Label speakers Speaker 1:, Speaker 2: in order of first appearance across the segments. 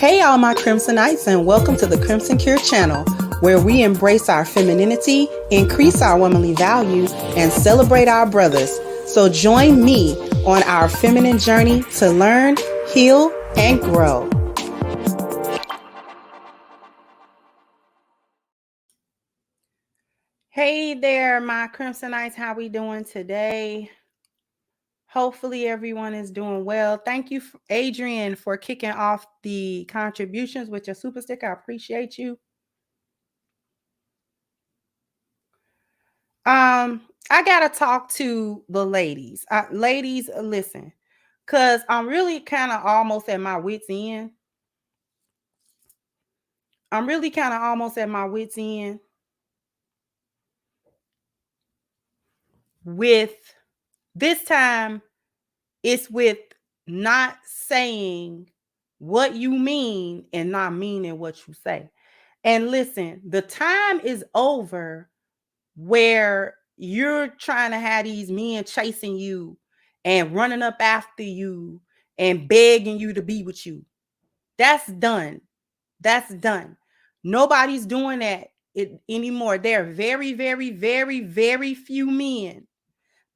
Speaker 1: Hey all my Crimsonites, and welcome to the Crimson Cure channel, where we embrace our femininity, increase our womanly value, and celebrate our brothers. So join me on our feminine journey to learn, heal, and grow. Hey there, my Crimsonites. How we doing today? Hopefully everyone is doing well. Thank you, Adrian, for kicking off the contributions with your super sticker. I appreciate you. I gotta talk to the ladies. Ladies, listen, because I'm really kind of almost at my wit's end. With this time, it's with not saying what you mean and not meaning what you say. And listen, the time is over where you're trying to have these men chasing you and running up after you and begging you to be with you. That's done. That's done. Nobody's doing that anymore. There are very, very, very, very few men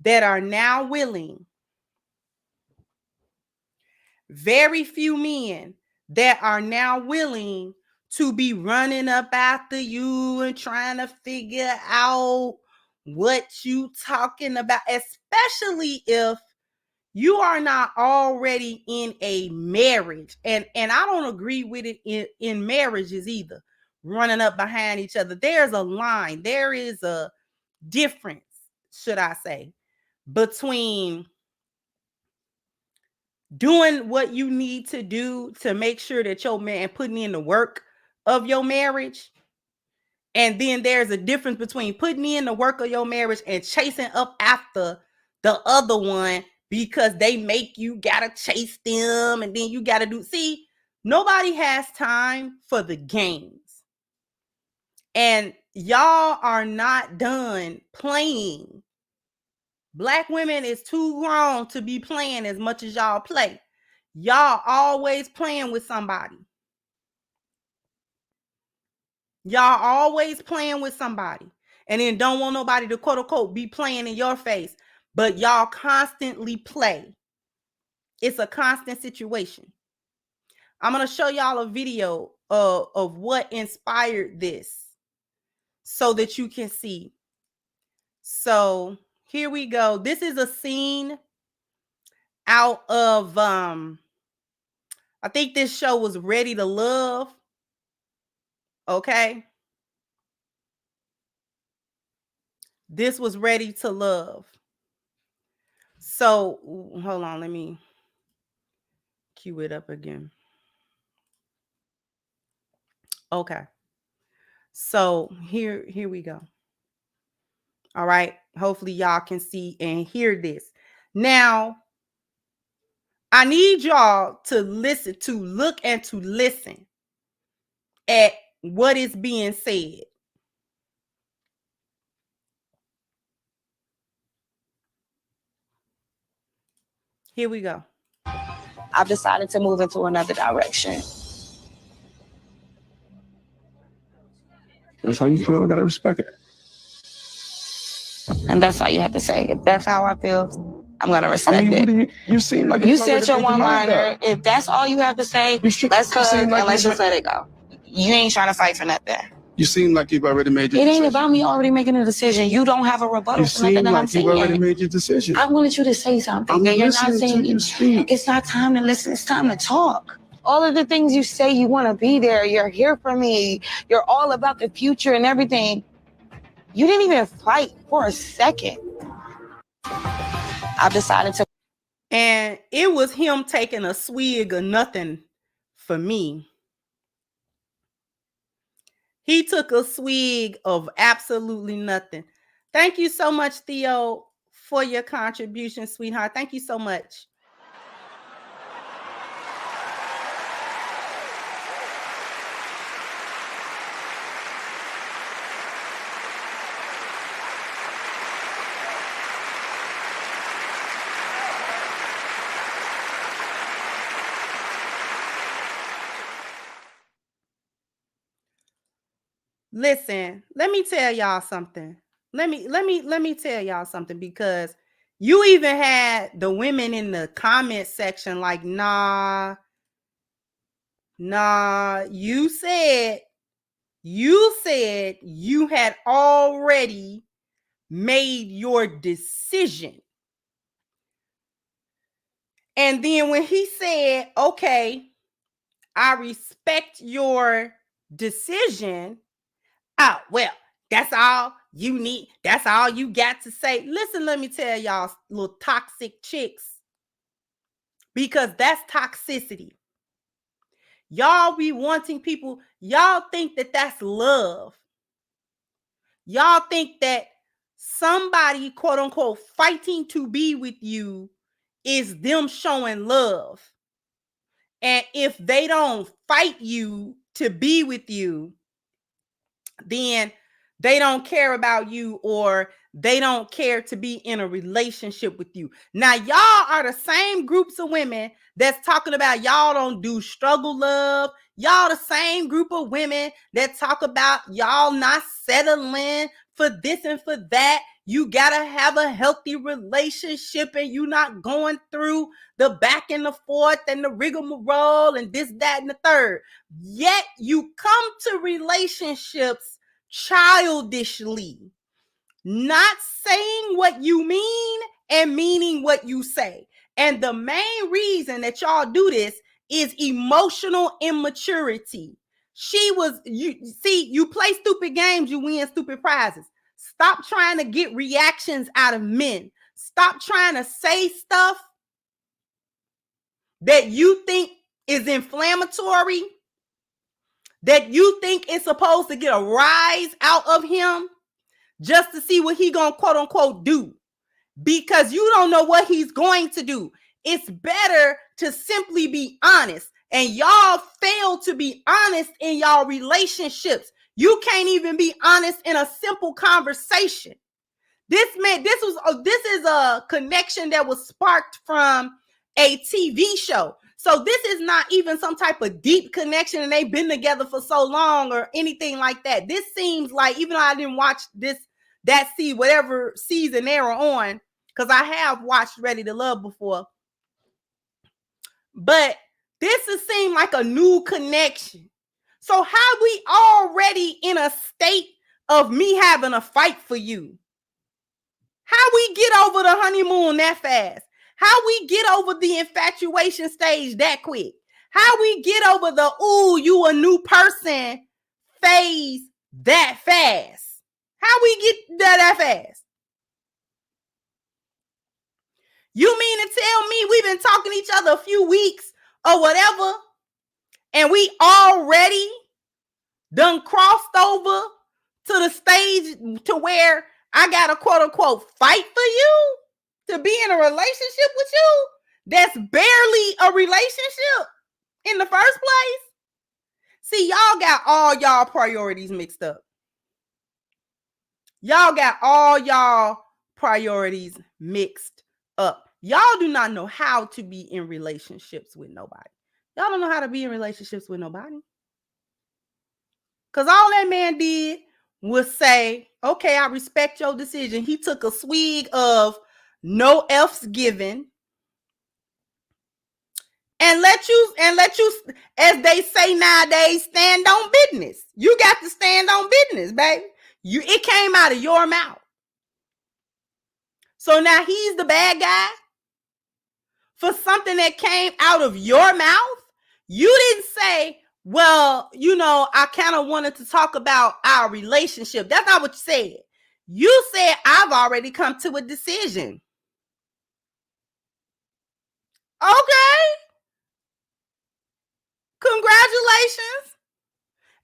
Speaker 1: that are now willing. Very few men that are now willing to be running up after you and trying to figure out what you talking about, especially if you are not already in a marriage. And I don't agree with it in marriages either, running up behind each other. There's a line. There is a difference, should I say, between doing what you need to do to make sure that your man putting in the work of your marriage. And then there's a difference between putting in the work of your marriage and chasing up after the other one because they make you gotta chase them and then you gotta do. See, nobody has time for the games. And y'all are not done playing. Black women is too grown to be playing as much as y'all play. Y'all always playing with somebody. Y'all always playing with somebody. And then don't want nobody to quote unquote be playing in your face. But y'all constantly play. It's a constant situation. I'm going to show y'all a video of what inspired this so that you can see. So here we go. This is a scene out of I think this show was Ready to Love. Okay. This was Ready to Love. So hold on, let me cue it up again. Okay. So here we go. All right. Hopefully y'all can see and hear this. Now, I need y'all to listen, to look and to listen at what is being said. Here we go.
Speaker 2: I've decided to move into another direction.
Speaker 3: That's how you feel. I gotta respect it.
Speaker 2: And that's all you have to say. If that's how I feel, I'm gonna respect it.
Speaker 3: You seem like
Speaker 2: you said your one-liner. If that's all you have to say, let's hug and let's just let it go. You ain't trying to fight for nothing.
Speaker 3: You seem like you've already made your decision.
Speaker 2: It ain't about me already making a decision. You don't have a rebuttal for nothing that I'm saying.
Speaker 3: You seem like you've already made your decision.
Speaker 2: I wanted you to say something.
Speaker 3: I'm
Speaker 2: you're not
Speaker 3: listening to you speak.
Speaker 2: It's not time to listen. It's time to talk. All of the things you say, you want to be there. You're here for me. You're all about the future and everything. You didn't even fight for a second. I've decided to.
Speaker 1: And it was him taking a swig of nothing for me. He took a swig of absolutely nothing. Thank you so much, Theo, for your contribution, sweetheart. Thank you so much. Listen, let me tell y'all something. Let me tell y'all something, because you even had the women in the comment section like, nah, you said you had already made your decision. And then when he said, okay, I respect your decision, oh, well, that's all you need. That's all you got to say. Listen, let me tell y'all, little toxic chicks, because that's toxicity. Y'all be wanting people, y'all think that that's love. Y'all think that somebody, quote unquote, fighting to be with you is them showing love. And if they don't fight you to be with you, then they don't care about you, or they don't care to be in a relationship with you. Now, y'all are the same groups of women that's talking about y'all don't do struggle love. Y'all the same group of women that talk about y'all not settling for this and for that. You gotta have a healthy relationship, and you not going through the back and the forth and the rigmarole and this, that, and the third. Yet you come to relationships childishly, not saying what you mean and meaning what you say. And the main reason that y'all do this is emotional immaturity. You play stupid games, you win stupid prizes. Stop trying to get reactions out of men. Stop trying to say stuff that you think is inflammatory, that you think is supposed to get a rise out of him, just to see what he gonna, quote unquote, do, because you don't know what he's going to do. It's better to simply be honest, and y'all fail to be honest in y'all relationships. You can't even be honest in a simple conversation. This is a connection that was sparked from a TV show. So this is not even some type of deep connection and they've been together for so long or anything like that. This seems like, even though I didn't watch whatever season they were on, because I have watched Ready to Love before, but this has seemed like a new connection. So how we already in a state of me having a fight for you? How we get over the honeymoon that fast? How we get over the infatuation stage that quick? How we get over the, ooh, you a new person phase that fast? How we get that fast? You mean to tell me we've been talking to each other a few weeks or whatever, and we already done crossed over to the stage to where I got to, quote unquote, fight for you to be in a relationship with you that's barely a relationship in the first place? See, y'all got all y'all priorities mixed up. Y'all got all y'all priorities mixed up. Y'all do not know how to be in relationships with nobody. Y'all don't know how to be in relationships with nobody. Because all that man did was say, okay, I respect your decision. He took a swig of no F's given and let you, as they say nowadays, stand on business. You got to stand on business, baby. It came out of your mouth. So now he's the bad guy for something that came out of your mouth. You didn't say, well, I kind of wanted to talk about our relationship. That's not what you said. You said, I've already come to a decision. Okay. Congratulations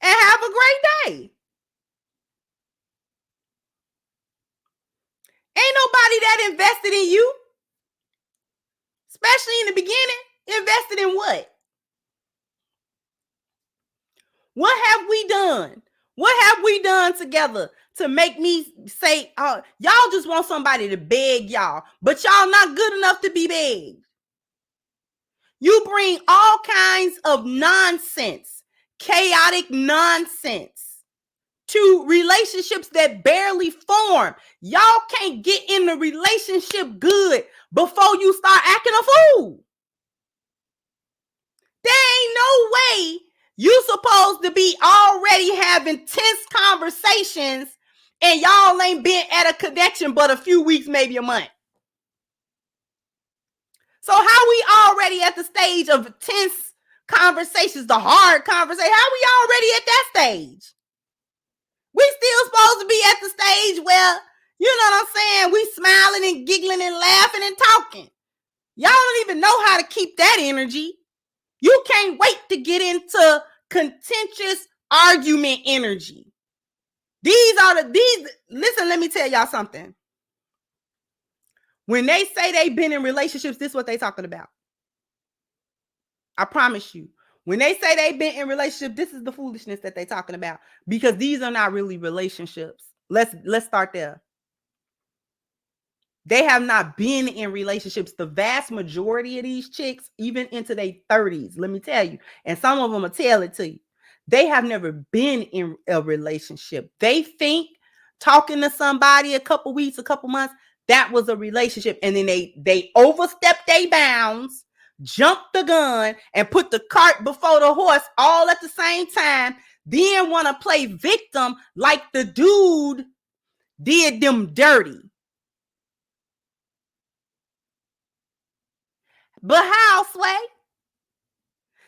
Speaker 1: and have a great day. Ain't nobody that invested in you, especially in the beginning. Invested in what? What have we done? What have we done together to make me say, y'all just want somebody to beg y'all, but y'all not good enough to be begged. You bring all kinds of nonsense, chaotic nonsense to relationships that barely form. Y'all can't get in the relationship good before you start acting a fool. There ain't no way you supposed to be already having tense conversations and y'all ain't been at a connection but a few weeks, maybe a month. So how we already at the stage of tense conversations, the hard conversation? How we already at that stage? We still supposed to be at the stage where, you know what I'm saying, we smiling and giggling and laughing and talking. Y'all don't even know how to keep that energy. You can't wait to get into contentious argument energy. Listen, let me tell y'all something. When they say they've been in relationships, this is what they talking about. I promise you. When they say they've been in relationships, this is the foolishness that they're talking about, because these are not really relationships. Let's start there. They have not been in relationships. The vast majority of these chicks, even into their 30s, let me tell you, and some of them will tell it to you, they have never been in a relationship. They think talking to somebody a couple weeks, a couple months, that was a relationship. And then they overstepped their bounds, jumped the gun, and put the cart before the horse all at the same time, then want to play victim like the dude did them dirty. But how, Sway?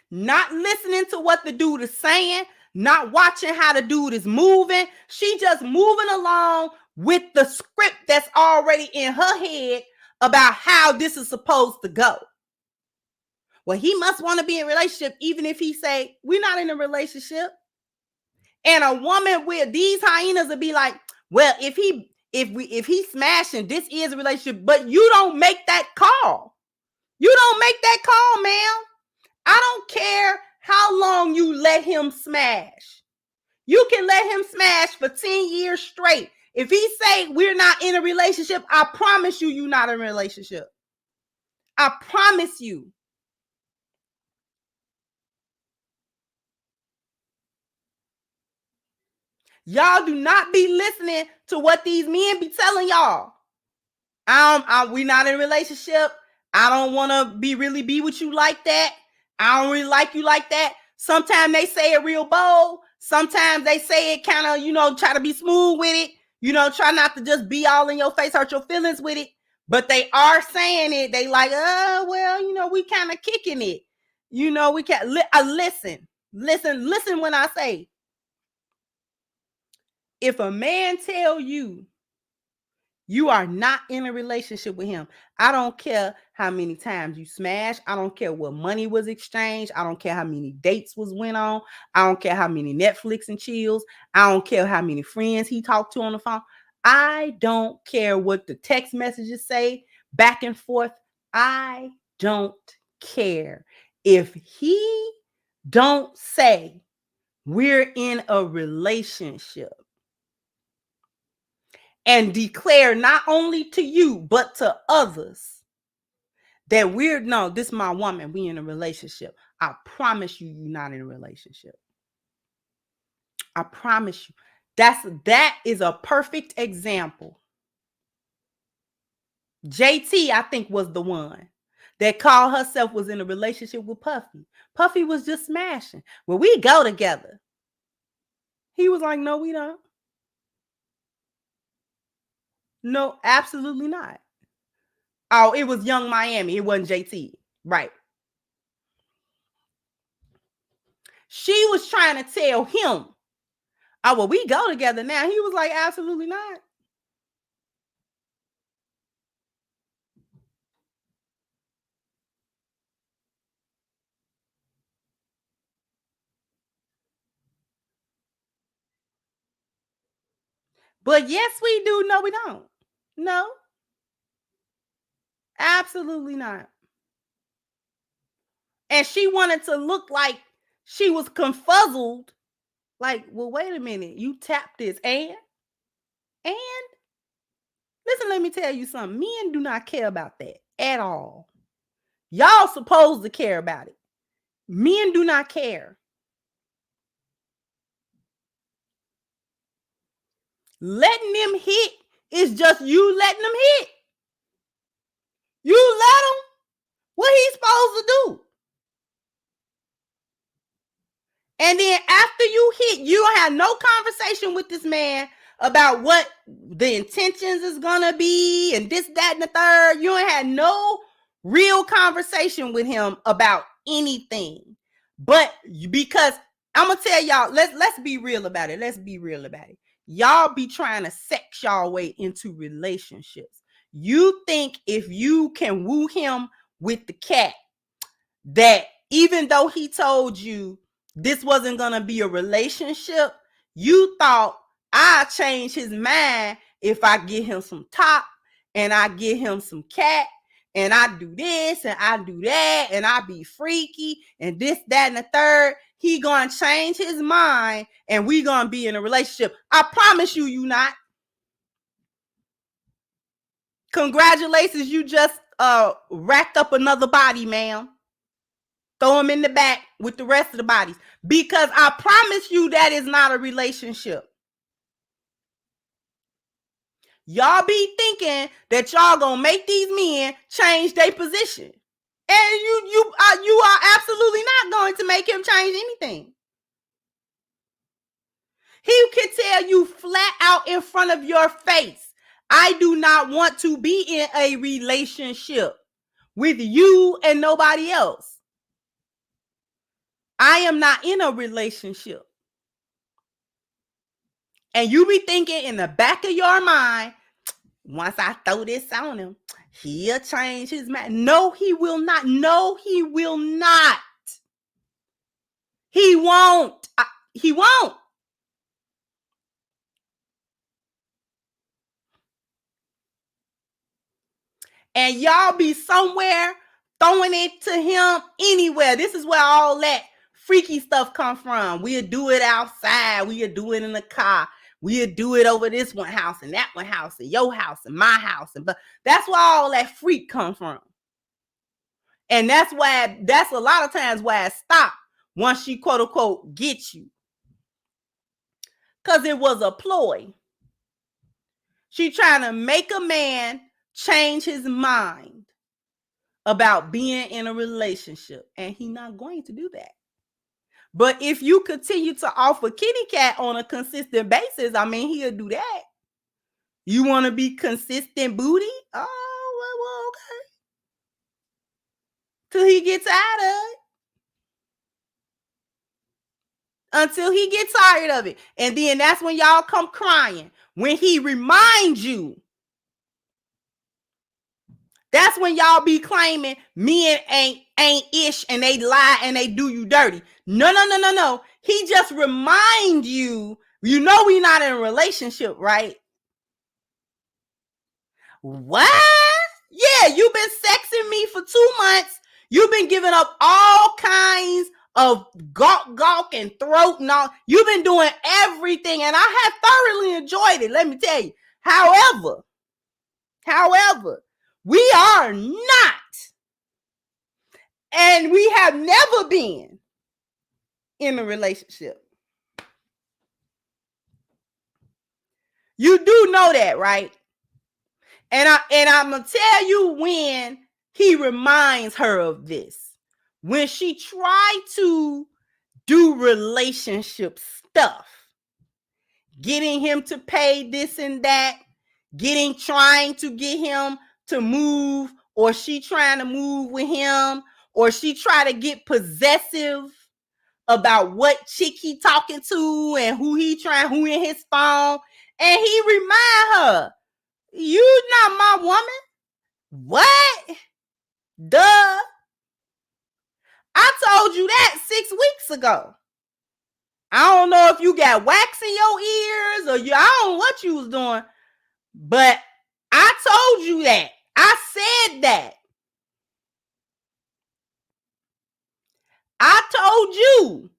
Speaker 1: Not listening to what the dude is saying, not watching how the dude is moving. She just moving along with the script that's already in her head about how this is supposed to go. Well, he must want to be in a relationship, even if he say, we're not in a relationship. And a woman with these hyenas would be like, well, if he's smashing, this is a relationship, but you don't make that call. You don't make that call, ma'am. I don't care how long you let him smash. You can let him smash for 10 years straight. If he say we're not in a relationship, I promise you, you're not in a relationship. I promise you. Y'all do not be listening to what these men be telling y'all. We not in a relationship. I don't want to really be with you like that. I don't really like you like that. Sometimes they say it real bold. Sometimes they say it kind of, try to be smooth with it. Try not to just be all in your face, hurt your feelings with it. But they are saying it. They like, we kind of kicking it. We can't listen when I say, if a man tell you you are not in a relationship with him, I don't care how many times you smash. I don't care what money was exchanged. I don't care how many dates went on. I don't care how many Netflix and chills. I don't care how many friends he talked to on the phone. I don't care what the text messages say back and forth. I don't care. If he don't say we're in a relationship and declare not only to you, but to others that this is my woman, we in a relationship. I promise you, you're not in a relationship. I promise you. That is a perfect example. JT, I think, was the one that called herself was in a relationship with Puffy. Puffy was just smashing. Well, we go together. He was like, no, we don't. No, absolutely not. Oh, it was Young Miami. It wasn't JT. Right. She was trying to tell him, oh, well, we go together now. He was like, absolutely not. But yes, we do. No, we don't. No. Absolutely not. And she wanted to look like she was confuzzled. Like, well, wait a minute. You tapped this and listen, let me tell you something. Men do not care about that at all. Y'all supposed to care about it. Men do not care. Letting them hit is just you letting them hit. You let him. What he's supposed to do? And then after you hit, you don't have no conversation with this man about what the intentions is gonna be and this, that, and the third. You don't have no real conversation with him about anything. But because I'm gonna tell y'all, let's be real about it. Let's be real about it. Y'all be trying to sex y'all way into relationships. You think if you can woo him with the cat, that even though he told you this wasn't gonna be a relationship, you thought I'll change his mind if I get him some top and I get him some cat and I do this and I do that and I be freaky and this, that, and the third. He gonna change his mind and we gonna be in a relationship. I promise you, you not. Congratulations, you just racked up another body, ma'am. Throw him in the back with the rest of the bodies. Because I promise you that is not a relationship. Y'all be thinking that y'all gonna make these men change their position. And you are absolutely not going to make him change anything. He can tell you flat out in front of your face, I do not want to be in a relationship with you and nobody else. I am not in a relationship. And you be thinking in the back of your mind, once I throw this on him, he'll change his mind. No, he will not. No, he will not. He won't. He won't. And y'all be somewhere throwing it to him anywhere. This is where all that freaky stuff come from. We'll do it outside. We'll do it in the car. We'll do it over this one house and that one house and your house and my house. But that's where all that freak come from. And that's a lot of times why it stopped once she quote unquote gets you. Because it was a ploy. She trying to make a man change his mind about being in a relationship. And he's not going to do that. But if you continue to offer kitty cat on a consistent basis, I mean, he'll do that. You want to be consistent booty? Oh, well, okay. Till he gets tired of it. Until he gets tired of it. And then that's when y'all come crying. When he reminds you. That's when y'all be claiming men ain't ish and they lie and they do you dirty. No. He just remind you, you know we not in a relationship, right? What? Yeah, you've been sexing me for 2 months. You've been giving up all kinds of gawk and throat and all. You've been doing everything and I have thoroughly enjoyed it, let me tell you. However, we are not, and we have never been in a relationship. You do know that, right? And I'm gonna tell you when he reminds her of this. When she tried to do relationship stuff, getting him to pay this and that, trying to get him to move, or she trying to move with him, or she try to get possessive about what chick he talking to and who in his phone, and he remind her, you not my woman. What? Duh. I told you that 6 weeks ago. I don't know if you got wax in your ears or I don't know what you was doing, but I told you that. I said that. I told you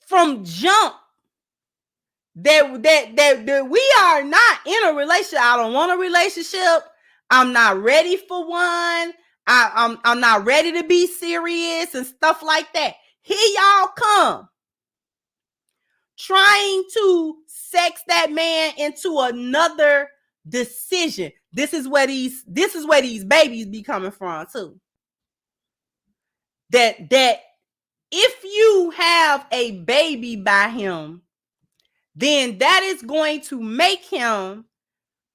Speaker 1: from jump that we are not in a relationship. I don't want a relationship. I'm not ready for one. I'm not ready to be serious and stuff like that. Here y'all come trying to sex that man into another decision. This is where these babies be coming from too. That if you have a baby by him, then that is going to make him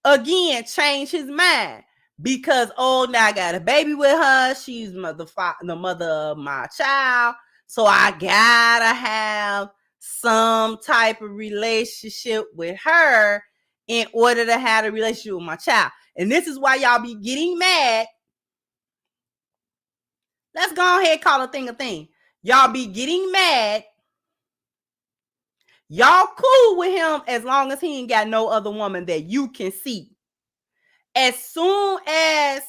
Speaker 1: again change his mind. Because, oh, now I got a baby with her. She's the mother of my child. So I gotta have some type of relationship with her in order to have a relationship with my child. And this is why y'all be getting mad. Let's go ahead and call a thing. Y'all be getting mad. Y'all cool with him as long as he ain't got no other woman that you can see. As soon as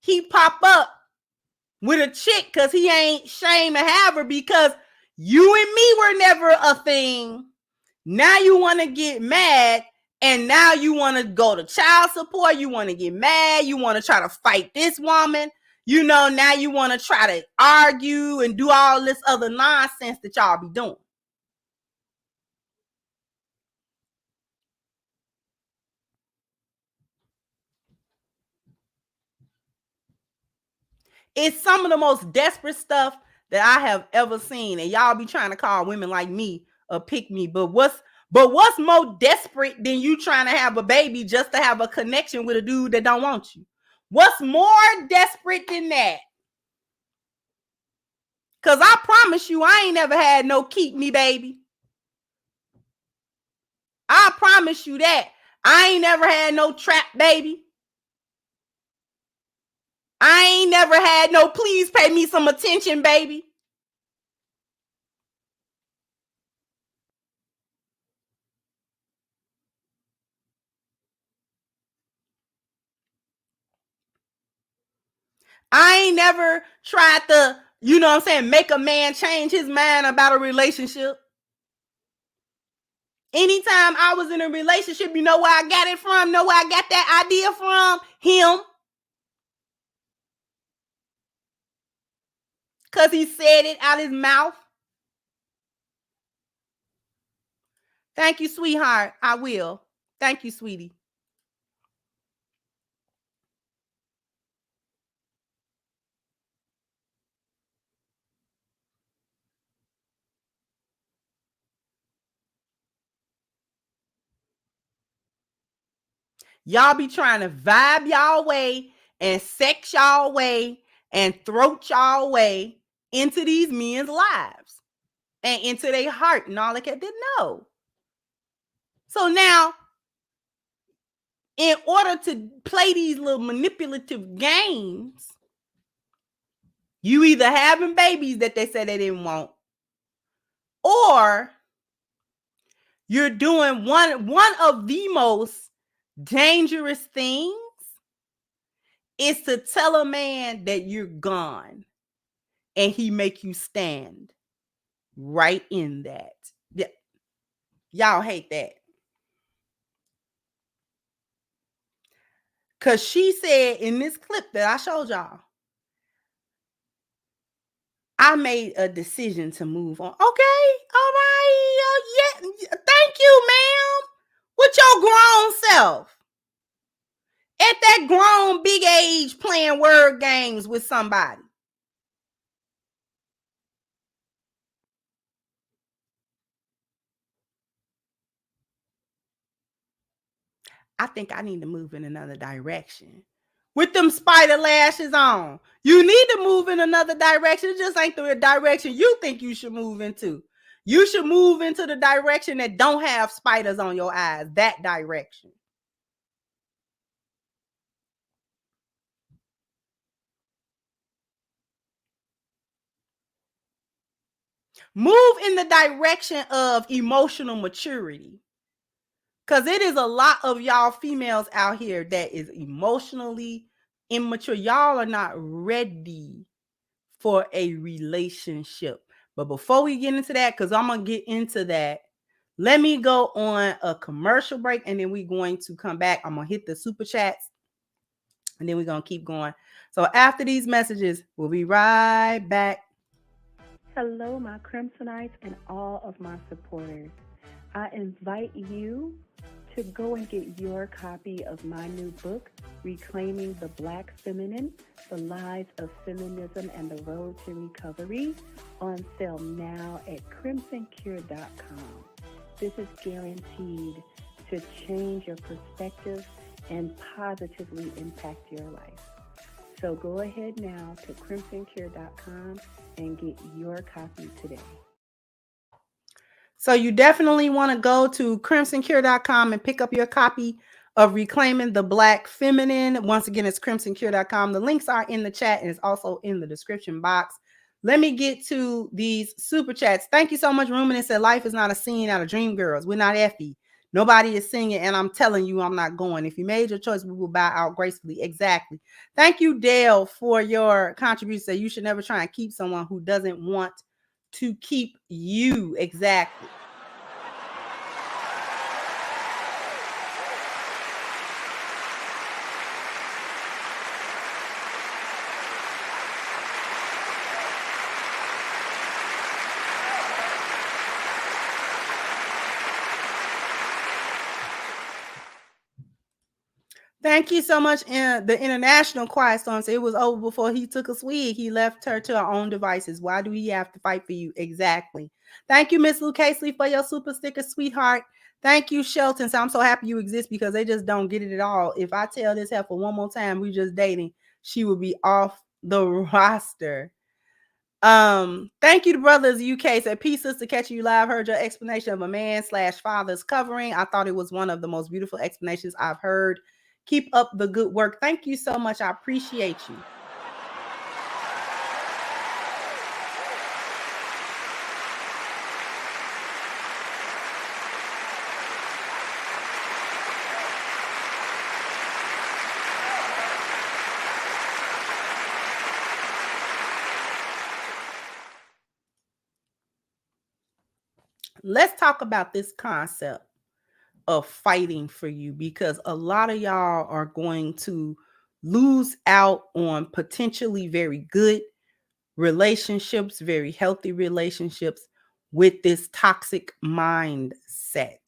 Speaker 1: he pop up with a chick, because he ain't ashamed to have her because you and me were never a thing, now you want to get mad, and now you want to go to child support, you want to get mad, you want to try to fight this woman, you know, now you want to try to argue and do all this other nonsense that y'all be doing. It's some of the most desperate stuff that I have ever seen. And y'all be trying to call women like me a pick me. But what's more desperate than you trying to have a baby just to have a connection with a dude that don't want you? What's more desperate than that? Because I promise you, I ain't never had no keep me baby. I promise you that. I ain't never had no trap baby. I ain't never had no please pay me some attention baby. I ain't never tried to, you know what I'm saying, make a man change his mind about a relationship. Anytime I was in a relationship, you know where I got it from? Know where I got that idea from? Him. Because he said it out his mouth. Thank you, sweetheart. I will. Thank you, sweetie. Y'all be trying to vibe y'all way and sex y'all way and throat y'all way into these men's lives and into their heart and all that. Didn't know. So now, in order to play these little manipulative games, you either having babies that they said they didn't want, or you're doing one of the most dangerous things is to tell a man that you're gone and he make you stand right in that. Yeah. Y'all hate that. Because she said in this clip that I showed y'all, I made a decision to move on. Okay, all right, yeah, thank you, ma'am. With your grown self. At that grown big age playing word games with somebody. I think I need to move in another direction. With them spider lashes on. You need to move in another direction. It just ain't the direction you think you should move into. You should move into the direction that don't have spiders on your eyes. That direction. Move in the direction of emotional maturity. Because it is a lot of y'all females out here that is emotionally immature. Y'all are not ready for a relationship. But before we get into that, because I'm going to get into that, let me go on a commercial break, and then we're going to come back. I'm going to hit the super chats, and then we're going to keep going. So after these messages, we'll be right back.
Speaker 4: Hello, my Crimsonites and all of my supporters. I invite you to go and get your copy of my new book, Reclaiming the Black Feminine, The Lies of Feminism and the Road to Recovery, on sale now at crimsoncure.com. This is guaranteed to change your perspective and positively impact your life. So go ahead now to crimsoncure.com and get your copy today.
Speaker 1: So you definitely want to go to crimsoncure.com and pick up your copy of Reclaiming the Black Feminine. Once again, it's crimsoncure.com. The links are in the chat and it's also in the description box. Let me get to these super chats. Thank you so much, Ruminant said, life is not a scene out of Dream Girls. We're not Effie. Nobody is singing, and I'm telling you, I'm not going. If you made your choice, we will bow out gracefully. Exactly. Thank you, Dale, for your contribution. Say you should never try and keep someone who doesn't want to keep you. Exactly. Thank you so much. The International Quiet Storm said it was over before he took a swig. He left her to her own devices. Why do he have to fight for you? Exactly. Thank you, Miss Lou Casely, for your super sticker, sweetheart. Thank you, Shelton. So I'm so happy you exist because they just don't get it at all. If I tell this heifer one more time, we just dating, she will be off the roster. Thank you to Brothers UK. Said, peace, sister, catching you live. Heard your explanation of a man/father's covering. I thought it was one of the most beautiful explanations I've heard. Keep up the good work. Thank you so much. I appreciate you. Let's talk about this concept of fighting for you, because a lot of y'all are going to lose out on potentially very good relationships, very healthy relationships with this toxic mindset.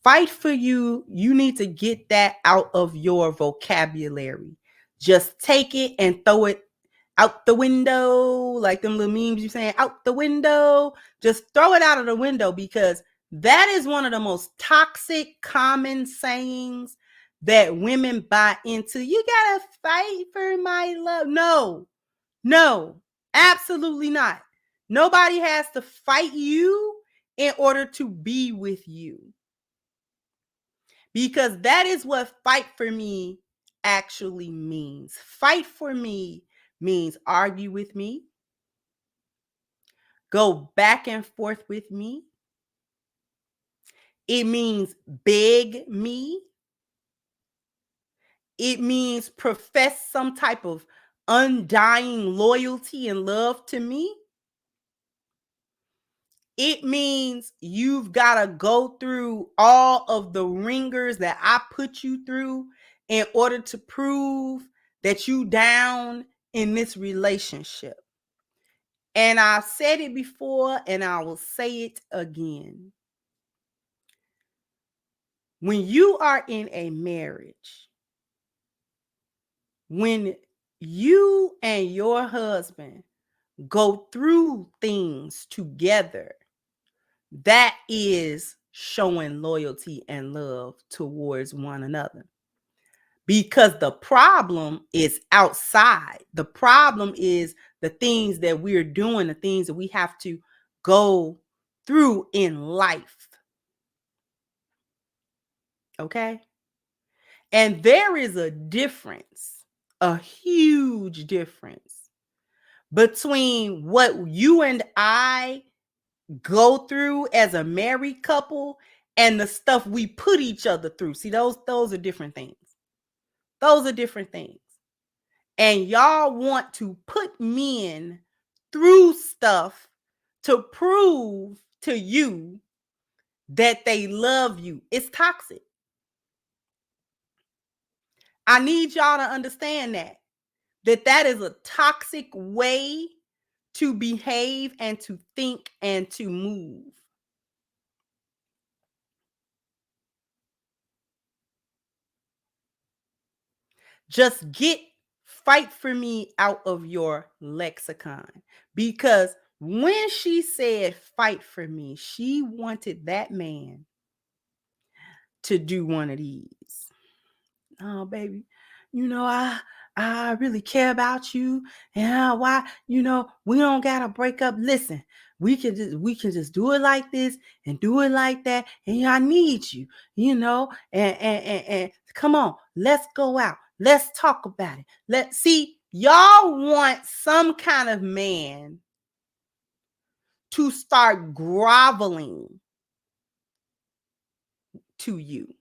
Speaker 1: Fight for you. You need to get that out of your vocabulary. Just take it and throw it out the window, like them little memes you saying, out the window. Just throw it out of the window, because that is one of the most toxic common sayings that women buy into. You gotta fight for my love. No, absolutely not. Nobody has to fight you in order to be with you, because that is what fight for me actually means. Fight for me means argue with me, go back and forth with me. It means beg me. It means profess some type of undying loyalty and love to me. It means you've got to go through all of the ringers that I put you through in order to prove that you down in this relationship. And I've said it before and I will say it again. When you are in a marriage, when you and your husband go through things together, that is showing loyalty and love towards one another. Because the problem is outside. The problem is the things that we're doing, the things that we have to go through in life. Okay? And there is a difference, a huge difference between what you and I go through as a married couple and the stuff we put each other through. See, those are different things. Those are different things. And y'all want to put men through stuff to prove to you that they love you. It's toxic. I need y'all to understand that is a toxic way to behave and to think and to move. Just get fight for me out of your lexicon. Because when she said fight for me, she wanted that man to do one of these. Oh, baby, I really care about you. And why, we don't gotta break up. Listen, we can just do it like this and do it like that. And I need you, and come on, let's go out. Let's talk about it. Let's see, y'all want some kind of man to start groveling to you.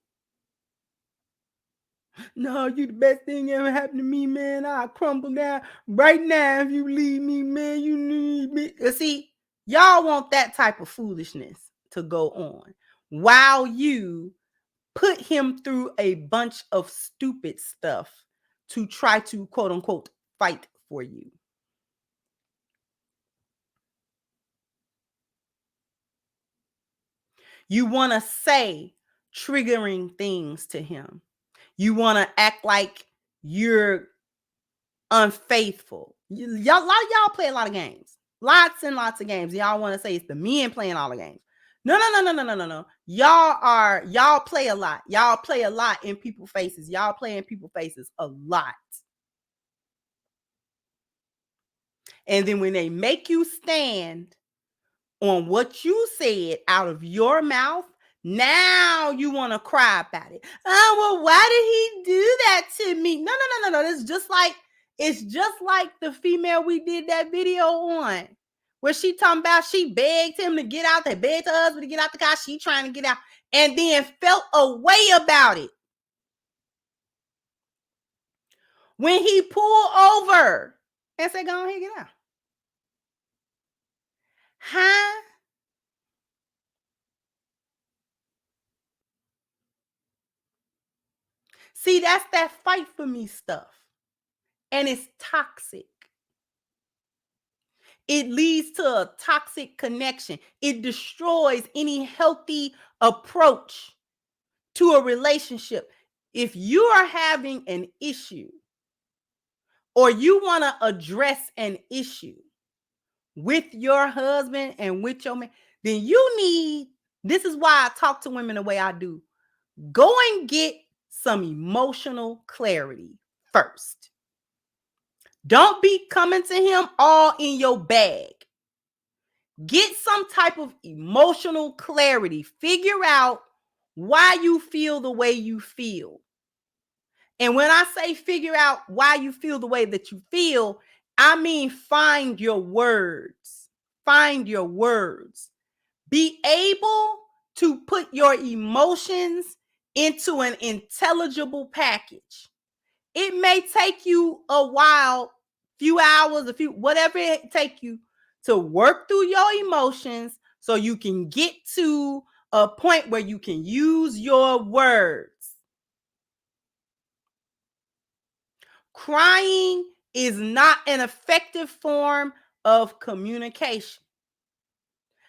Speaker 1: No, you the best thing ever happened to me, man. I'll crumble down right now if you leave me, man. You need me. See, y'all want that type of foolishness to go on while you put him through a bunch of stupid stuff to try to, quote unquote, fight for you. You want to say triggering things to him. You want to act like you're unfaithful. A lot of y'all play a lot of games. Lots and lots of games. Y'all want to say it's the men playing all the games. No. Y'all play a lot. Y'all play a lot in people's faces. Y'all play in people's faces a lot. And then when they make you stand on what you said out of your mouth, now you want to cry about it. Oh, well, why did he do that to me? No. It's just like the female we did that video on, where she talking about she begged him to get out. They begged her husband to get out the car. She trying to get out, and then felt a way about it when he pulled over and said, "Go ahead, get out." Huh? See, that's that fight for me stuff. And it's toxic. It leads to a toxic connection. It destroys any healthy approach to a relationship. If you are having an issue or you want to address an issue with your husband and with your man, then this is why I talk to women the way I do. Go and get some emotional clarity first. Don't be coming to him all in your bag. Get some type of emotional clarity. Figure out why you feel the way you feel. And when I say figure out why you feel the way that you feel, I mean find your words. Find your words. Be able to put your emotions into an intelligible package. It may take you a while, few hours, whatever it take you to work through your emotions so you can get to a point where you can use your words. Crying is not an effective form of communication.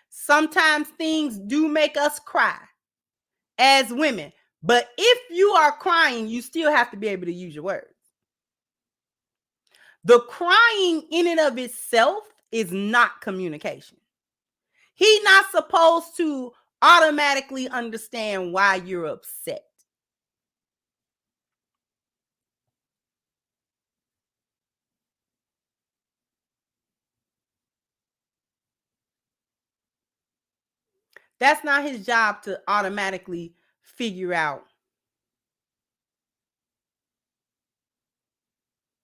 Speaker 1: Sometimes things do make us cry as women, but if you are crying, you still have to be able to use your words. The crying in and of itself is not communication. He's not supposed to automatically understand why you're upset. That's not his job to automatically figure out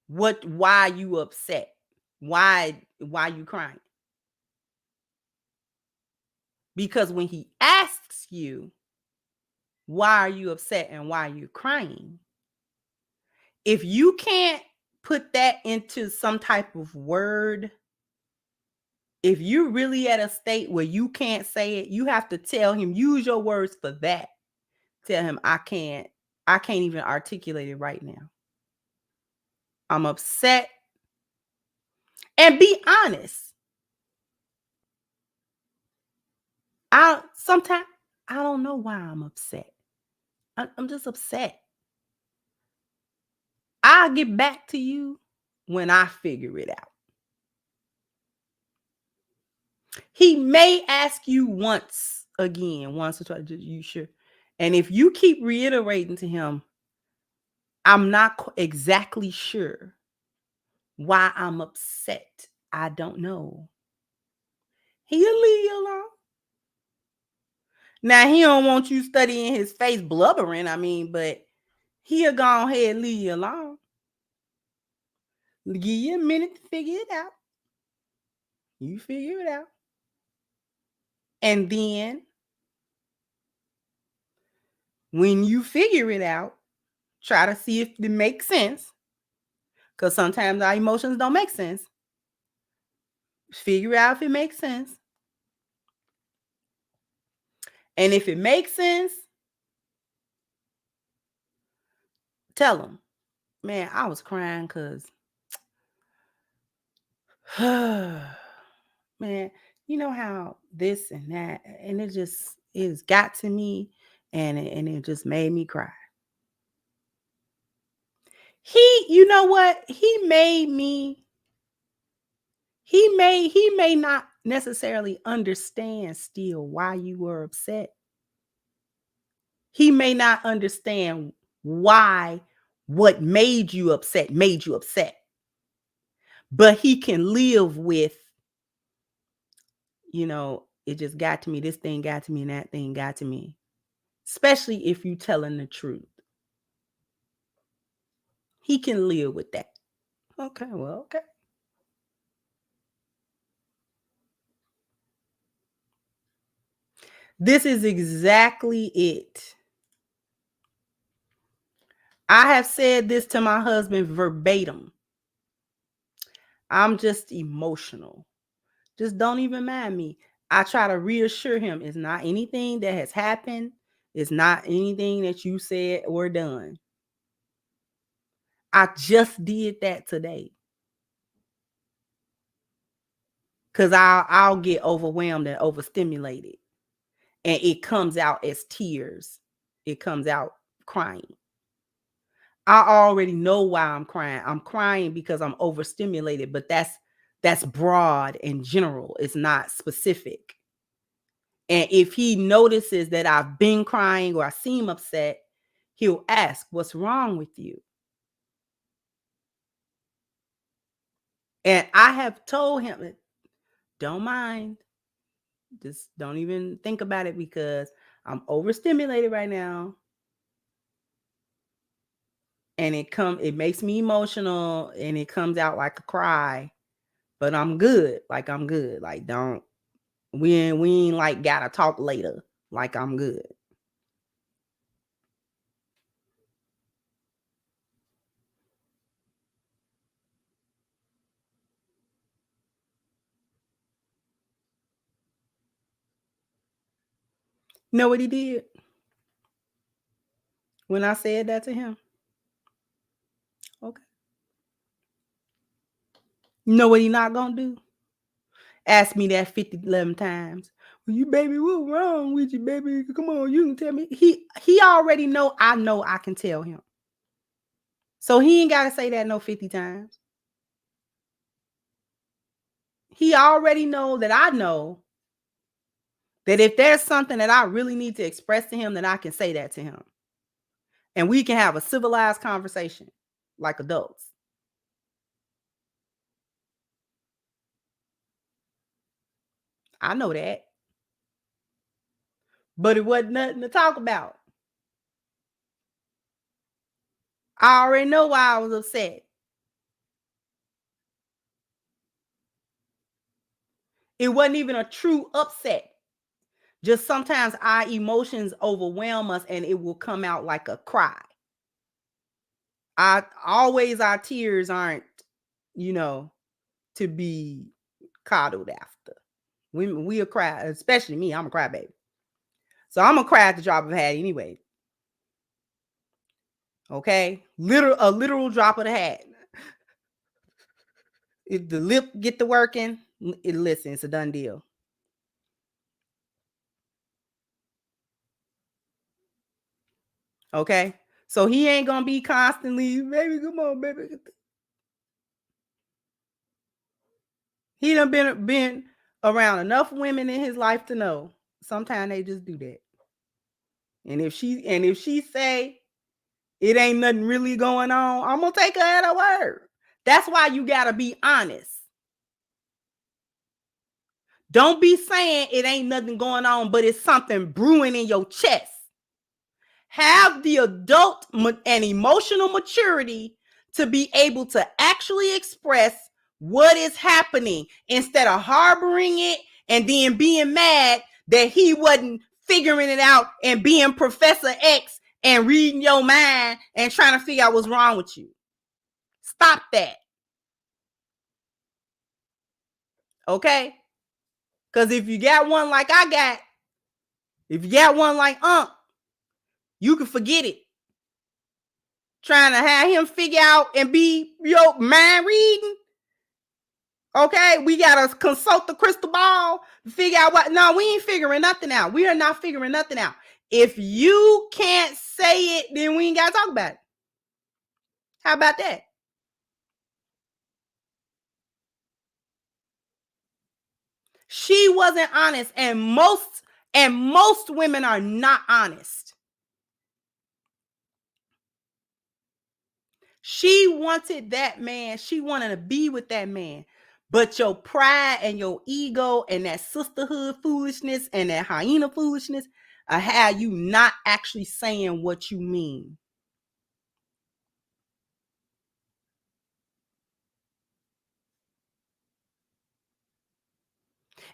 Speaker 1: why you upset, why you crying. Because when he asks you, why are you upset and why are you crying? If you can't put that into some type of word, if you're really at a state where you can't say it, you have to tell him, use your words for that. Tell him, I can't even articulate it right now. I'm upset. And be honest. Sometimes I don't know why I'm upset. I'm just upset. I'll get back to you when I figure it out. He may ask you once or twice, you sure? And if you keep reiterating to him, I'm not exactly sure why I'm upset, I don't know, he'll leave you alone. Now, he don't want you studying his face blubbering, but he'll go ahead and leave you alone. Give you a minute to figure it out. You figure it out. And then, when you figure it out, try to see if it makes sense. Because sometimes our emotions don't make sense. Figure out if it makes sense. And if it makes sense, tell him, man, I was crying because, man, you know how this and that, and it's got to me, and it just made me cry. You know what? He may not necessarily understand still why you were upset. He may not understand why what made you upset. But he can live with, it just got to me. This thing got to me and that thing got to me. Especially if you're telling the truth. He can live with that. Okay, well, okay. This is exactly it. I have said this to my husband verbatim. I'm just emotional. Just don't even mind me. I try to reassure him it's not anything that has happened. It's not anything that you said or done. I just did that today. Because I'll get overwhelmed and overstimulated. And it comes out as tears. It comes out crying. I already know why I'm crying. I'm crying because I'm overstimulated, but that's broad and general. It's not specific. And if he notices that I've been crying or I seem upset, he'll ask, what's wrong with you? And I have told him, don't mind. Just don't even think about it because I'm overstimulated right now. And it makes me emotional and it comes out like a cry. But I'm good. Like I'm good. Like we ain't like gotta talk later. Like I'm good. You know what he did? When I said that to him? Okay. You know what he not gonna do? Ask me that 11 times. Well, you baby, what's wrong with you, baby? Come on, you can tell me. He already know I can tell him. So he ain't gotta say that no 50 times. He already know that I know that if there's something that I really need to express to him, that I can say that to him. And we can have a civilized conversation like adults. I know that. But it wasn't nothing to talk about. I already know why I was upset. It wasn't even a true upset. Just sometimes our emotions overwhelm us and it will come out like a cry. Our tears aren't, to be coddled after. We'll cry, especially me. I'm a crybaby. So I'm gonna cry at the drop of a hat anyway. Okay? A literal drop of the hat. If the lip get to working, listen, it's a done deal. Okay? So he ain't gonna be constantly, baby, come on, baby. He done been around enough women in his life to know sometimes they just do that. And if she say it ain't nothing really going on, I'm gonna take her at her word. That's why you gotta be honest. Don't be saying it ain't nothing going on, but it's something brewing in your chest. Have the adult and emotional maturity to be able to actually express what is happening instead of harboring it and then being mad that he wasn't figuring it out and being Professor X and reading your mind and trying to figure out what's wrong with you. Stop that. Okay? Because if you got one like I got, if you got one like you can forget it. Trying to have him figure out and be your mind reading. Okay, we gotta consult the crystal ball to figure out what. No, we ain't figuring nothing out. We are not figuring nothing out. If you can't say it, then we ain't gotta talk about it. How about that? She wasn't honest, and most women are not honest. She wanted that man. She wanted to be with that man. But your pride and your ego and that sisterhood foolishness and that hyena foolishness have you not actually saying what you mean.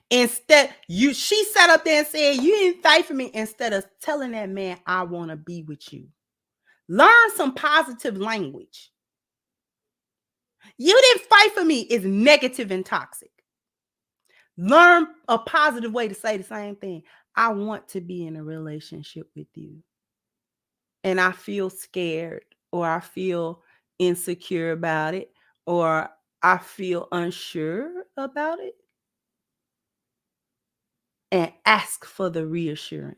Speaker 1: Instead, she sat up there and said, you didn't fight for me, instead of telling that man, I want to be with you. Learn some positive language. You didn't fight for me is negative and toxic. Learn a positive way to say the same thing. I want to be in a relationship with you. And I feel scared, or I feel insecure about it, or I feel unsure about it. And ask for the reassurance.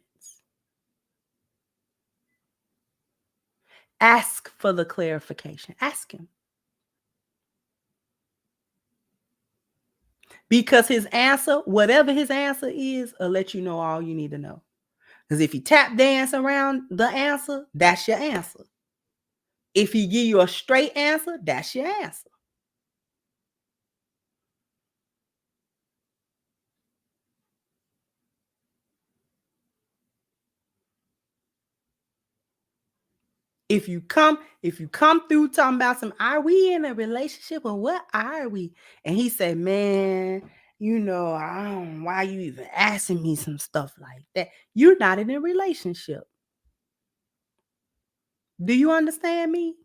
Speaker 1: Ask for the clarification. Ask him. Because his answer, whatever his answer is, will let you know all you need to know. Because if he tap dance around the answer, that's your answer. If he give you a straight answer, that's your answer. If you come through talking about some, are we in a relationship or what are we? And he said, man, I don't know why you even asking me some stuff like that. You're not in a relationship. Do you understand me?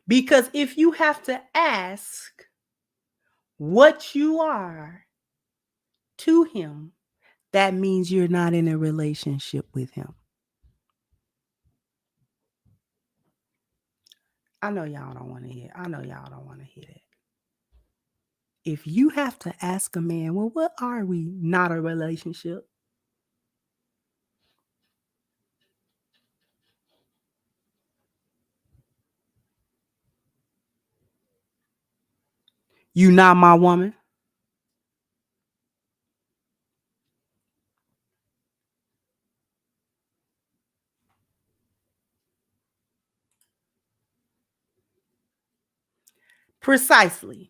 Speaker 1: Because if you have to ask what you are to him, that means you're not in a relationship with him. I know y'all don't want to hear. I know y'all don't want to hear that. If you have to ask a man, well, what are we? Not a relationship. You not my woman. Precisely.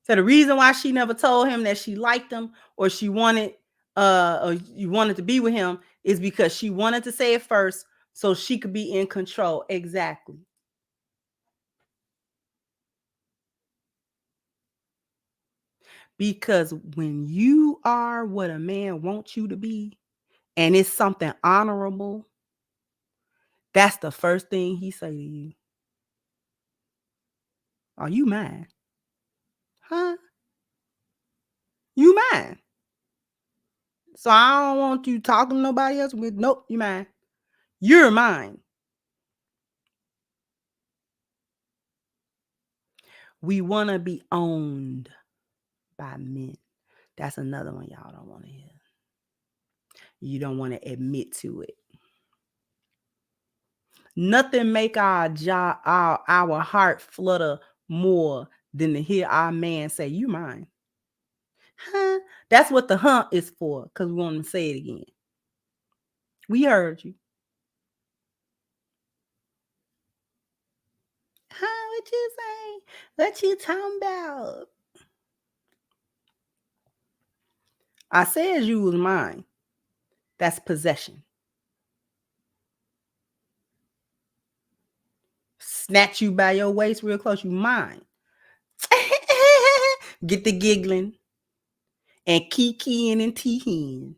Speaker 1: So the reason why she never told him that she liked him or she wanted or you wanted to be with him is because she wanted to say it first so she could be in control. Exactly. Because when you are what a man wants you to be and it's something honorable, that's the first thing he say to you. Are you mine? Huh? You mine. So I don't want you talking to nobody else with, nope, you mine. You're mine. We want to be owned by men. That's another one y'all don't want to hear. You don't want to admit to it. Nothing make our heart flutter more than to hear our man say, "You mine." Huh? That's what the huh is for, because we want to say it again. We heard you. Huh? What you say? What you talking about? I said you was mine. That's possession. Snatch you by your waist real close, you mine. Get the giggling and kikiing and teeing.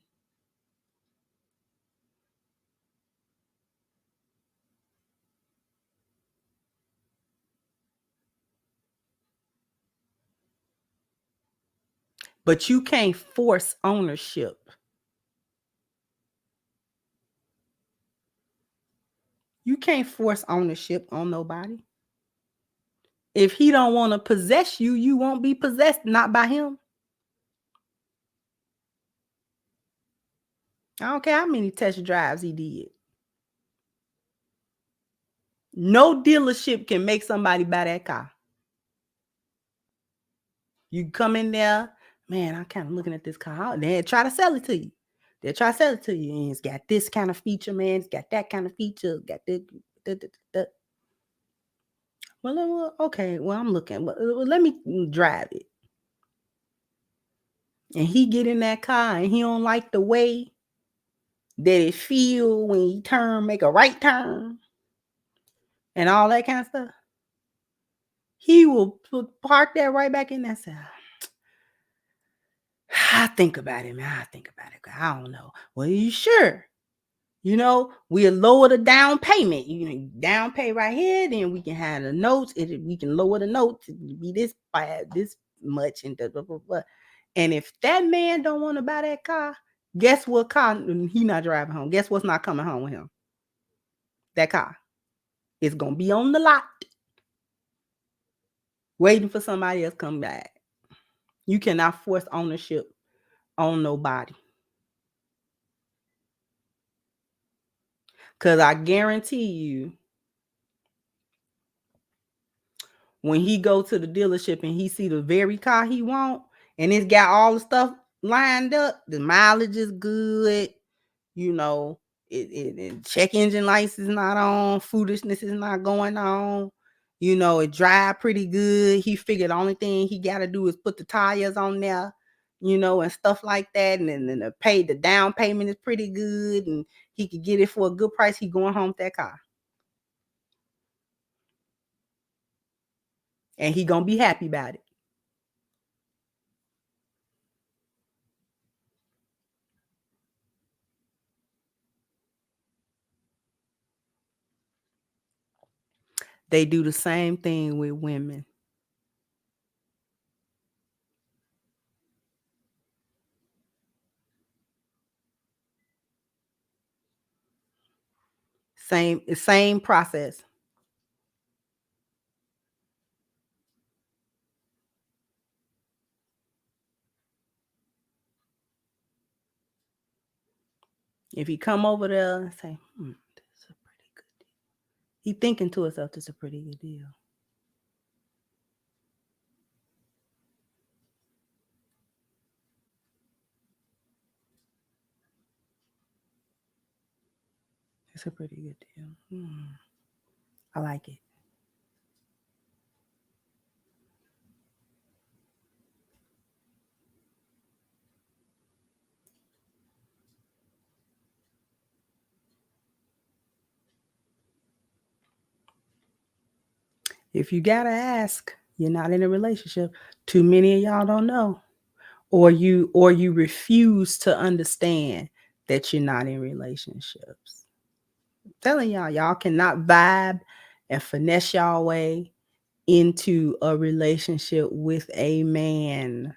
Speaker 1: But you can't force ownership. You can't force ownership on nobody. If he don't want to possess you, you won't be possessed, not by him. I don't care how many test drives he did. No dealership can make somebody buy that car. You come in there, man, I'm kind of looking at this car. They try to sell it to you. They try to sell it to you. And it's got this kind of feature, man. It's got that kind of feature. Got this. Well, okay. Well, I'm looking. Well, let me drive it. And he get in that car and he don't like the way that it feel when he make a right turn and all that kind of stuff. He will park that right back in there and say, I think about it, man. I think about it. I don't know. Well, you sure? We'll lower the down payment. Down pay right here, then we can have the notes. We can lower the notes. It'll be this much and blah, blah, blah, blah. And if that man don't want to buy that car, guess what car he not driving home? Guess what's not coming home with him? That car. It's going to be on the lot waiting for somebody else to come back. You cannot force ownership on nobody. Because I guarantee you, when he go to the dealership and he see the very car he want, and it's got all the stuff lined up, the mileage is good, it check engine lights is not on, foolishness is not going on, it drive pretty good. He figured the only thing he got to do is put the tires on there, and stuff like that, and then the down payment is pretty good, and he could get it for a good price. He going home with that car. And he gonna be happy about it. They do the same thing with women. Same process. If he come over there and say, this is a pretty good deal. He thinking to himself, this is a pretty good deal. It's a pretty good deal. I like it. If you gotta ask, you're not in a relationship. Too many of y'all don't know. Or you refuse to understand that you're not in relationships. I'm telling y'all cannot vibe and finesse y'all way into a relationship with a man,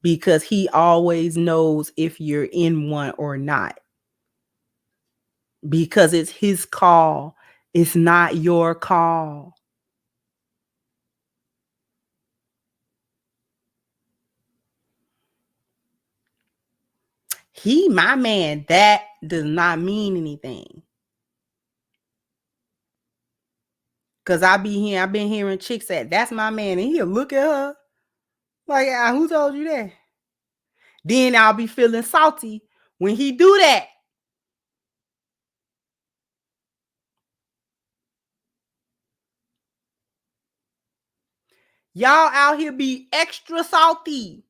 Speaker 1: because he always knows if you're in one or not, because it's his call. It's not your call. He my man. That does not mean anything. Cause I've been hearing chicks say, that's my man, and he'll look at her like, who told you that? Then I'll be feeling salty when he do that. Y'all out here be extra salty.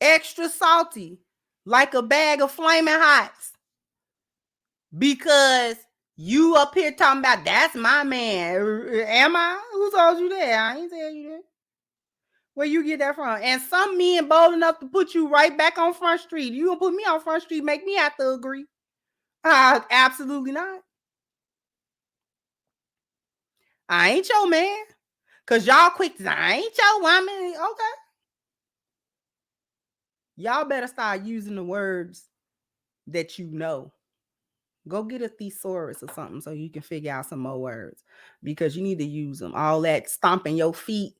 Speaker 1: Extra salty. Like a bag of flaming hots. Because you up here talking about, that's my man. Am I? Who told you that? I ain't tell you that. Where you get that from? And some men bold enough to put you right back on Front Street. You gonna put me on Front Street, make me have to agree. Absolutely not. I ain't your man. Cause y'all quick to say, I ain't your woman. Okay. Y'all better start using the words that you know. Go get a thesaurus or something so you can figure out some more words, because you need to use them. All that stomping your feet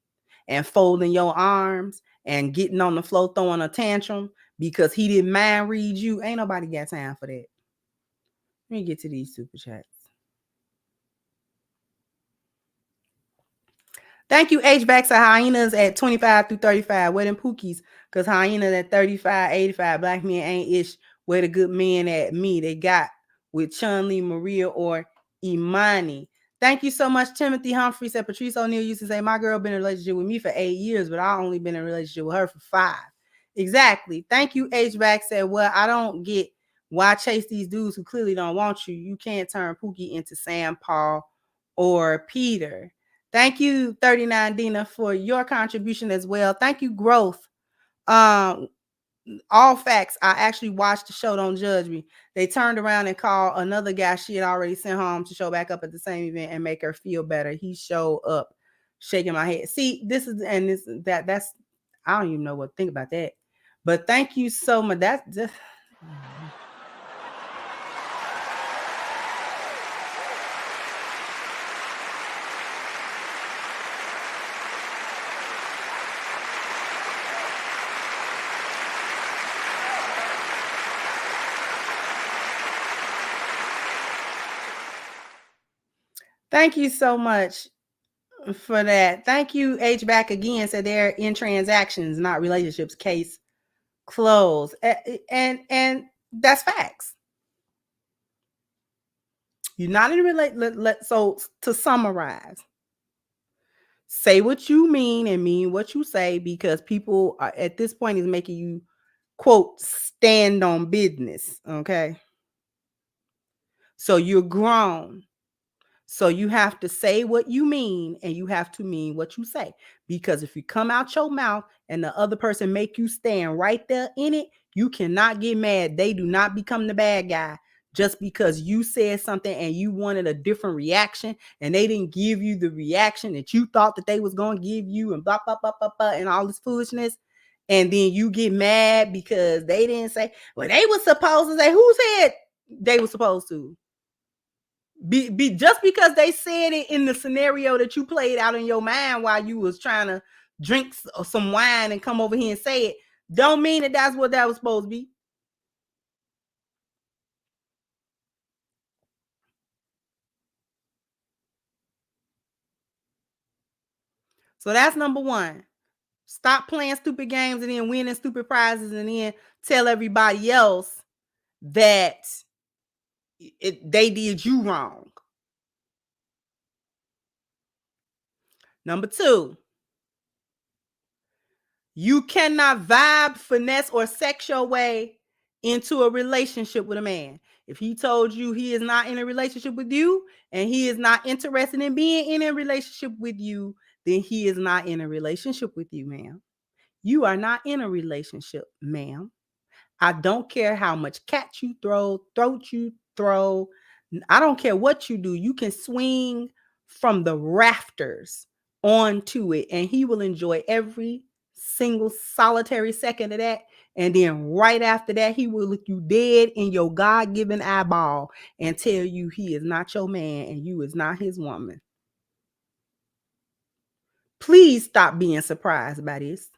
Speaker 1: and folding your arms and getting on the floor throwing a tantrum because he didn't mind read you. Ain't nobody got time for that. Let me get to these super chats. Thank you, H-backs of hyenas at 25 through 35. Where them pookies? Because hyenas at 35, 85. Black men ain't ish. Where the good men at me? They got with Chun-Li, Maria, or Imani. Thank you so much, Timothy Humphrey. Said Patrice O'Neal used to say, my girl been in a relationship with me for 8 years, but I only been in a relationship with her for 5. Exactly. Thank you, H-back. Said, well, I don't get why chase these dudes who clearly don't want you. You can't turn Pookie into Sam, Paul, or Peter. Thank you, 39 Dina, for your contribution as well. Thank you, Growth. All facts. I actually watched the show Don't Judge Me. They turned around and called another guy she had already sent home to show back up at the same event and make her feel better. He showed up, shaking my head. See, that's I don't even know what to think about that. But thank you so much. That's just thank you so much for that. Thank you, H back again. Said they're in transactions, not relationships. Case closed. And that's facts. You're not in a relationship. So to summarize, say what you mean and mean what you say, because people are, at this point is making you, quote, stand on business. Okay. So you're grown. So you have to say what you mean and you have to mean what you say. Because if you come out your mouth and the other person make you stand right there in it, you cannot get mad. They do not become the bad guy just because you said something and you wanted a different reaction and they didn't give you the reaction that you thought that they was going to give you, and blah, blah, blah, blah, blah, and all this foolishness. And then you get mad because they didn't say, well, they were supposed to say. Who said they were supposed to? Be just because they said it in the scenario that you played out in your mind while you was trying to drink some wine and come over here and say it, don't mean that that's what that was supposed to be. So that's number one. Stop playing stupid games and then winning stupid prizes and then tell everybody else that they did you wrong. Number two, you cannot vibe, finesse, or sex your way into a relationship with a man. If he told you he is not in a relationship with you and he is not interested in being in a relationship with you, then he is not in a relationship with you, ma'am. You are not in a relationship, ma'am. I don't care how much cat you throw, throat you throw. I don't care what you do. You can swing from the rafters onto it and he will enjoy every single solitary second of that. And then right after that, he will look you dead in your God-given eyeball and tell you he is not your man and you is not his woman. Please stop being surprised by this.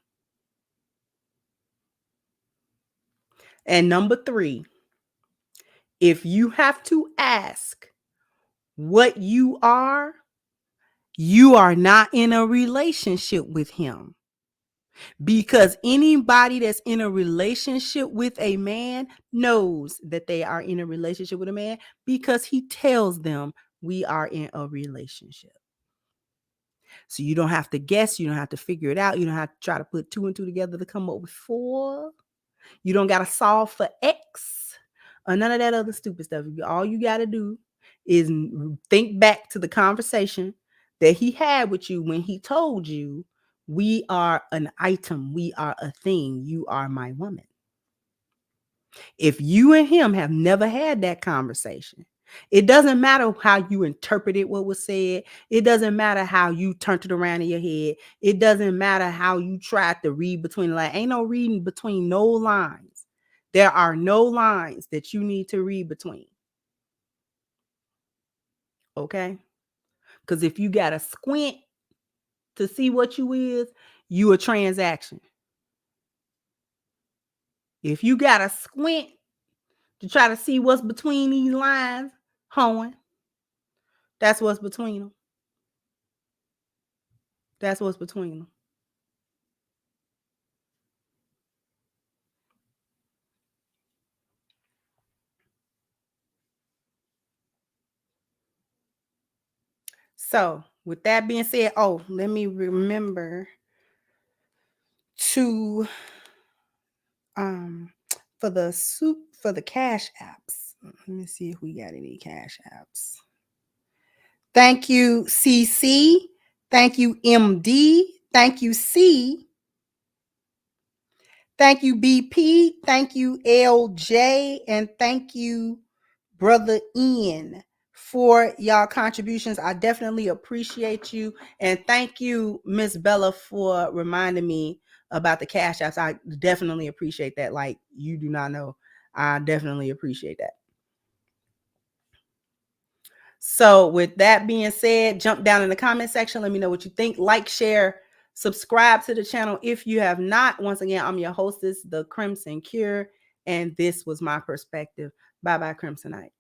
Speaker 1: And number 3, if you have to ask what you are not in a relationship with him. Because anybody that's in a relationship with a man knows that they are in a relationship with a man because he tells them we are in a relationship. So you don't have to guess. You don't have to figure it out. You don't have to try to put 2 and 2 together to come up with 4. You don't got to solve for X or none of that other stupid stuff. All you got to do is think back to the conversation that he had with you when he told you, we are an item, we are a thing, you are my woman. If you and him have never had that conversation, it doesn't matter how you interpreted what was said. It doesn't matter how you turned it around in your head. It doesn't matter how you tried to read between the lines. Ain't no reading between no lines. There are no lines that you need to read between. Okay? Because if you got to squint to see what you a transaction. If you got to squint to try to see what's between these lines, hoeing, that's what's between them. That's what's between them. So, with that being said, let me remember to for the cash apps. Let me see if we got any cash apps. Thank you, CC. Thank you, MD. Thank you, C. Thank you, BP. Thank you, LJ. And thank you, Brother Ian, for y'all contributions. I definitely appreciate you. And thank you, Miss Bella, for reminding me about the cash apps. I definitely appreciate that. Like, you do not know. I definitely appreciate that. So with that being said, jump down in the comment section. Let me know what you think. Like, share, subscribe to the channel if you have not. Once again, I'm your hostess, the Crimson Cure, and this was my perspective. Bye-bye, Crimsonite.